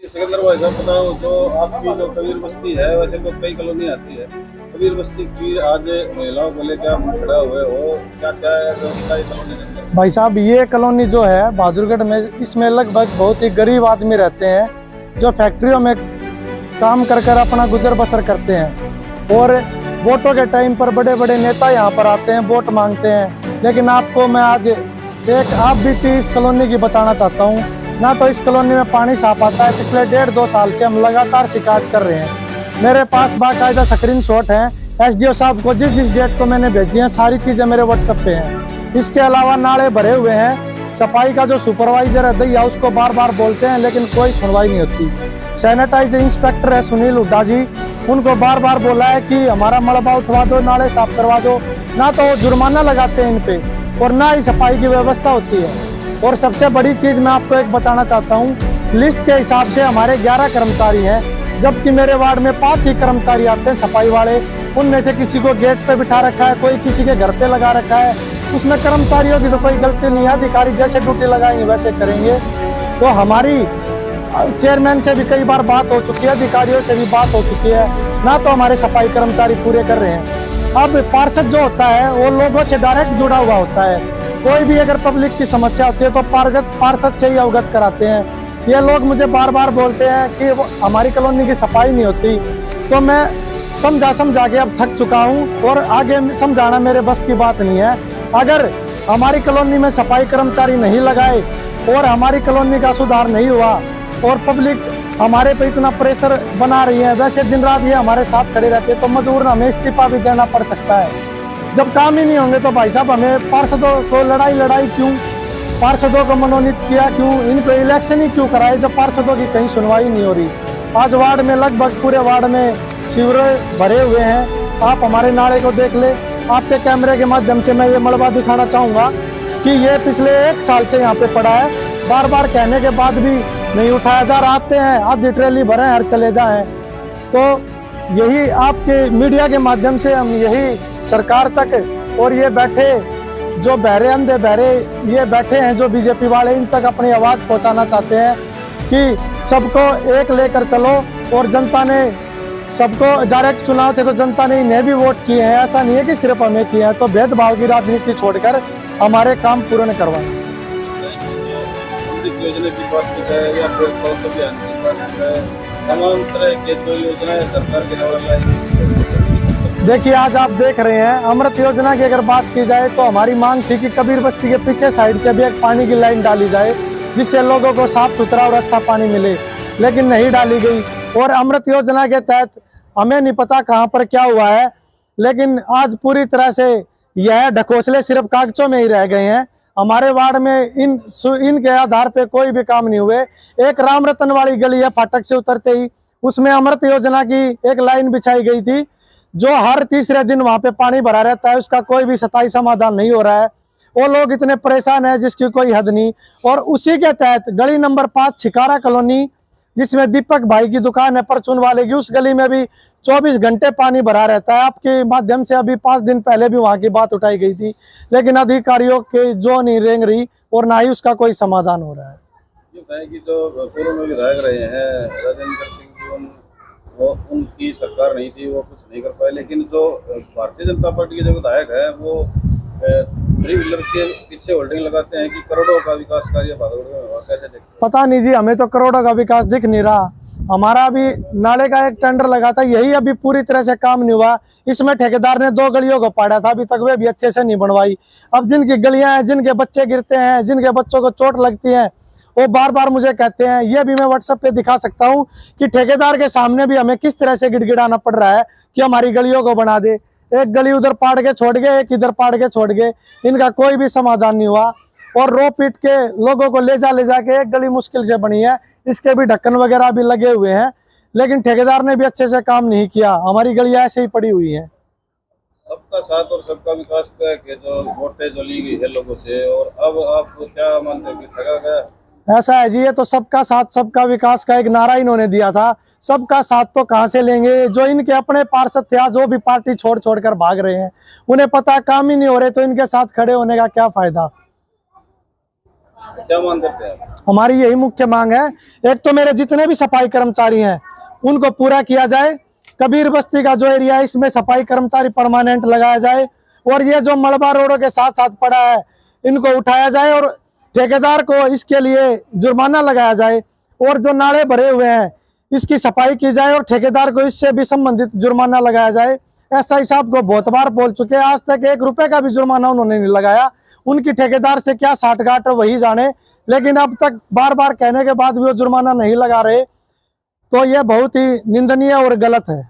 सिकंदर भाई साहब बताओ, जो आपकी जो कबीर बस्ती है, वैसे तो कई कॉलोनी आती है। कबीर बस्ती की आज महिलाओं को लेकर आप खड़ा हुए हो, क्या क्या है व्यवस्था है कॉलोनी के अंदर? भाई साहब, ये कॉलोनी जो है बहादुरगढ़ में, इसमें लगभग बहुत ही गरीब आदमी रहते हैं जो फैक्ट्रियों में काम कर कर अपना गुजर बसर करते हैं। और वोटों के टाइम पर बड़े बड़े नेता यहाँ पर आते हैं, वोट मांगते हैं। लेकिन आपको मैं आज एक आप बीती इस कॉलोनी की बताना चाहता हूँ। ना तो इस कॉलोनी में पानी साफ आता है। पिछले 1.5-2 साल से हम लगातार शिकायत कर रहे हैं। मेरे पास बाकायदा स्क्रीन शॉट है SDO साहब को जिस जिस डेट को मैंने भेजी है, सारी चीज़ें मेरे व्हाट्सएप पे हैं। इसके अलावा नाले भरे हुए हैं। सफाई का जो सुपरवाइजर है दैया, उसको बार बार बोलते हैं लेकिन कोई सुनवाई नहीं होती। सैनिटाइजर इंस्पेक्टर है सुनील हुड्डा जी, उनको बार बार बोला है कि हमारा मलबा उठवा दो, नाले साफ करवा दो। ना तो वो जुर्माना लगाते हैं इन पे और ना ही सफाई की व्यवस्था होती है। और सबसे बड़ी चीज़ मैं आपको एक बताना चाहता हूँ, लिस्ट के हिसाब से हमारे 11 कर्मचारी हैं, जबकि मेरे वार्ड में 5 ही कर्मचारी आते हैं सफाई वाले। उनमें से किसी को गेट पे बिठा रखा है, कोई किसी के घर पे लगा रखा है। उसमें कर्मचारियों की तो कोई गलती नहीं है, अधिकारी जैसे ड्यूटी लगाएंगे वैसे करेंगे। तो हमारी चेयरमैन से भी कई बार बात हो चुकी है, अधिकारियों से भी बात हो चुकी है, ना तो हमारे सफाई कर्मचारी पूरे कर रहे हैं। अब पार्षद जो होता है वो लोगों से डायरेक्ट जुड़ा हुआ होता है। कोई भी अगर पब्लिक की समस्या होती है तो पार्षद से ही अवगत कराते हैं। ये लोग मुझे बार बार बोलते हैं कि हमारी कॉलोनी की सफाई नहीं होती, तो मैं समझा के अब थक चुका हूँ और आगे समझाना मेरे बस की बात नहीं है। अगर हमारी कॉलोनी में सफाई कर्मचारी नहीं लगाए और हमारी कॉलोनी का सुधार नहीं हुआ और पब्लिक हमारे पे इतना प्रेशर बना रही है, वैसे दिन रात ये हमारे साथ खड़े रहते तो मजबूर हमें इस्तीफा भी देना पड़ सकता है। जब काम ही नहीं होंगे तो भाई साहब हमें पार्षदों को लड़ाई क्यों, पार्षदों को मनोनीत किया क्यों, इनको इलेक्शन ही क्यों कराए जब पार्षदों की कहीं सुनवाई नहीं हो रही। आज वार्ड में लगभग पूरे वार्ड में सीवरेज भरे हुए हैं। आप हमारे नाले को देख ले। आपके कैमरे के माध्यम से मैं ये मलबा दिखाना चाहूँगा कि ये पिछले 1 साल से यहाँ पे पड़ा है। बार बार कहने के बाद भी नहीं उठाया जा रहा। आते हैं आधी ट्रेली भरे हर चले जाएं। तो यही आपके मीडिया के माध्यम से हम यही सरकार तक और ये बैठे जो बहरे अंधे बहरे ये बैठे हैं जो बीजेपी वाले, इन तक अपनी आवाज़ पहुंचाना चाहते हैं कि सबको एक लेकर चलो। और जनता ने सबको डायरेक्ट चुनाव थे तो जनता ने इन्हें भी वोट किए हैं। ऐसा नहीं है कि सिर्फ हमें किए हैं। तो भेदभाव की राजनीति छोड़कर हमारे काम पूर्ण करवाएं। योजना की बात की जाए या फिर अभियान की बात की जाए, तमाम तरह के जो योजनाएं सरकार के द्वारा लाई गई। देखिए, आज आप देख रहे हैं अमृत योजना की अगर बात की जाए तो हमारी मांग थी कि कबीर बस्ती के पीछे साइड से भी एक पानी की लाइन डाली जाए जिससे लोगों को साफ सुथरा और अच्छा पानी मिले, लेकिन नहीं डाली गई। और अमृत योजना के तहत हमें नहीं पता कहाँ पर क्या हुआ है, लेकिन आज पूरी तरह से यह ढकोसले सिर्फ कागजों में ही रह गए हैं। हमारे वार्ड में इनके आधार पे कोई भी काम नहीं हुए। एक राम रतन वाली गली है, फाटक से उतरते ही उसमें अमृत योजना की एक लाइन बिछाई गई थी जो हर तीसरे दिन वहां पे पानी भरा रहता है, उसका कोई भी स्थायी समाधान नहीं हो रहा है। वो लोग इतने परेशान हैं जिसकी कोई हद नहीं। और उसी के तहत गली नंबर 5 छिकारा कॉलोनी, जिसमें दीपक भाई की दुकान है परचून वाले की, उस गली में भी 24 घंटे पानी भरा रहता है। आपके माध्यम से अभी 5 दिन पहले भी वहां की बात उठाई गई थी, लेकिन अधिकारियों के जो नहीं रेंग रही और ना ही उसका कोई समाधान हो रहा है। ये है कि जो पूर्व में विधायक रहे हैं राजेंद्र सिंह जी, वो उनकी सरकार नहीं थी, वो कुछ नहीं कर पाए। लेकिन जो भारतीय जनता पार्टी के जो विधायक है वो 3 व्हीलर के पीछे होल्डिंग लगाते हैं कि करोड़ों का विकास कार्य भागलपुर में हुआ। कैसे देखते? पता नहीं जी, हमें तो करोड़ों का विकास दिख नहीं रहा। हमारा अभी नाले का एक टेंडर लगा था, यही अभी पूरी तरह से काम नहीं हुआ। इसमें ठेकेदार ने 2 गलियों को पाड़ा था, अभी तक वे भी अच्छे से नहीं बनवाई। अब जिनकी गलियां हैं, जिनके बच्चे गिरते हैं, जिनके बच्चों को चोट लगती है, वो बार बार मुझे कहते हैं। ये भी मैं व्हाट्सएप पे दिखा सकता हूँ कि ठेकेदार के सामने भी हमें किस तरह से गिड़गिड़ाना पड़ रहा है कि हमारी गलियों को बना दे। एक गली उधर पाड़ के छोड़ गए, एक इधर पाड़ के छोड़ गए, इनका कोई भी समाधान नहीं हुआ। और रो पीट के लोगों को ले जाके एक गली मुश्किल से बनी है, इसके भी ढक्कन वगैरह भी लगे हुए हैं, लेकिन ठेकेदार ने भी अच्छे से काम नहीं किया। हमारी गलियां ऐसे ही पड़ी हुई हैं। सबका साथ और सबका विकास का के जो वोटें जो ली गई है लोगों से, और अब आप क्या मानते हैं कि ठगा गया? ऐसा है जी, ये तो सबका साथ सबका विकास का एक नारा इन्होंने दिया था। सबका साथ तो कहाँ से लेंगे? जो इनके अपने पार्षद थे जो भी पार्टी छोड़ कर भाग रहे हैं, उन्हें पता काम ही नहीं हो रहे, तो इनके साथ खड़े होने का क्या फायदा। क्या मांग करते हैं आप? हमारी यही मुख्य मांग है। एक तो मेरे जितने भी सफाई कर्मचारी हैं उनको पूरा किया जाए। कबीर बस्ती का जो एरिया है इसमें सफाई कर्मचारी परमानेंट लगाया जाए, और ये जो मलबा रोडों के साथ साथ पड़ा है इनको उठाया जाए और ठेकेदार को इसके लिए जुर्माना लगाया जाए, और जो नाले भरे हुए हैं इसकी सफाई की जाए और ठेकेदार को इससे भी संबंधित जुर्माना लगाया जाए। एसआई साहब को बहुत बार बोल चुके हैं, आज तक 1 रुपए का भी जुर्माना उन्होंने नहीं लगाया। उनकी ठेकेदार से क्या साठगांठ वही जाने, लेकिन अब तक बार बार कहने के बाद भी वो जुर्माना नहीं लगा रहे, तो यह बहुत ही निंदनीय और गलत है।